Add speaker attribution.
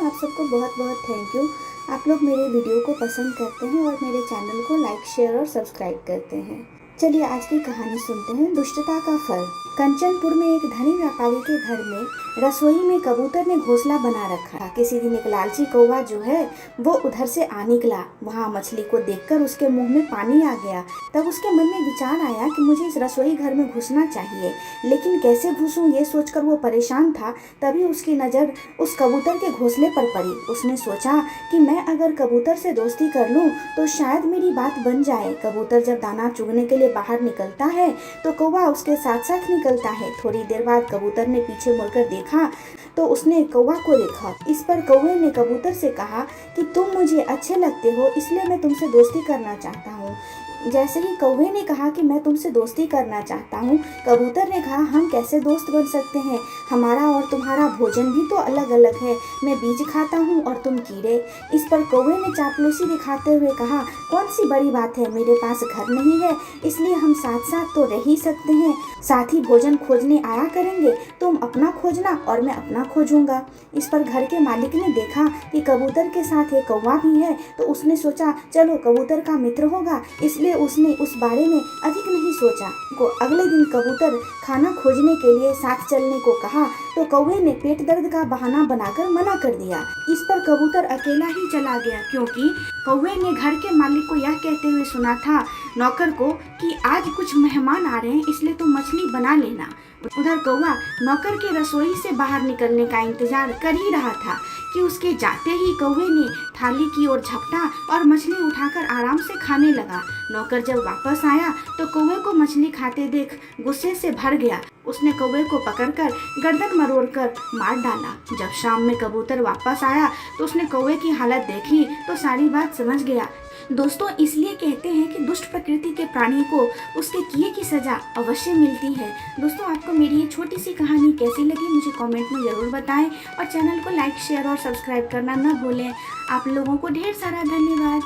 Speaker 1: आप सबको बहुत बहुत थैंक यू। आप लोग मेरे वीडियो को पसंद करते हैं और मेरे चैनल को लाइक, शेयर और सब्सक्राइब करते हैं। चलिए आज की कहानी सुनते हैं, दुष्टता का फल। कंचनपुर में एक धनी व्यापारी के घर में रसोई में कबूतर ने घोंसला बना रखा था। किसी दिन एक लालची कौवा जो है वो उधर से आ निकला। वहाँ मछली को देखकर उसके मुंह में पानी आ गया। तब उसके मन में विचार आया कि मुझे इस रसोई घर में घुसना चाहिए, लेकिन कैसे घुसूं ये सोचकर वो परेशान था। तभी उसकी नज़र उस कबूतर के घोंसले पर पड़ी। उसने सोचा कि मैं अगर कबूतर से दोस्ती कर लूं तो शायद मेरी बात बन जाए। कबूतर जब दाना चुगने के लिए बाहर निकलता है तो कौवा उसके साथ साथ निकलता है। थोड़ी देर बाद कबूतर ने पीछे मुड़कर देखा तो उसने कौवा को देखा। इस पर कौवे ने कबूतर से कहा कि तुम मुझे अच्छे लगते हो, इसलिए मैं तुमसे दोस्ती करना चाहता हूँ। जैसे ही कौवे ने कहा कि मैं तुमसे दोस्ती करना चाहता हूँ, कबूतर ने कहा हम कैसे दोस्त बन सकते हैं, हमारा और तुम्हारा भोजन भी तो अलग अलग है। मैं बीज खाता हूँ और तुम कीड़े। इस पर कौवे ने चापलूसी दिखाते हुए कहा कौन सी बड़ी बात है, मेरे पास घर नहीं है, इसलिए हम साथ साथ तो रह ही सकते हैं। साथ ही भोजन खोजने आया करेंगे, तुम अपना खोजना और मैं अपना खोजूंगा। इस पर घर के मालिक ने देखा कि कबूतर के साथ एक कौवा भी है तो उसने सोचा चलो कबूतर का मित्र होगा, इसलिए उसने उस बारे में अधिक नहीं सोचा। अगले दिन कबूतर खाना खोजने के लिए साथ चलने को कहा तो कौवे ने पेट दर्द का बहाना बनाकर मना कर दिया। इस पर कबूतर अकेला ही चला गया, क्योंकि कौवे ने घर के मालिक को यह कहते हुए सुना था नौकर को कि आज कुछ मेहमान आ रहे हैं, इसलिए तुम मछली बना लेना। उधर कौवा नौकर के रसोई से बाहर निकलने का इंतजार कर ही रहा था कि उसके जाते ही कौवे ने थाली की ओर झपटा और मछली उठाकर आराम से खाने लगा। नौकर जब वापस आया तो कौवे को मछली खाते देख गुस्से से भर गया। उसने कौवे को पकड़कर गर्दन मरोड़कर मार डाला। जब शाम में कबूतर वापस आया तो उसने कौवे की हालत देखी तो सारी बात समझ गया। दोस्तों, इसलिए कहते हैं कि दुष्ट प्रकृति के प्राणी को उसके किए की सजा अवश्य मिलती है। दोस्तों, आपको मेरी ये छोटी सी कहानी कैसी लगी मुझे कमेंट में ज़रूर बताएं और चैनल को लाइक, शेयर और सब्सक्राइब करना न भूलें। आप लोगों को ढेर सारा धन्यवाद।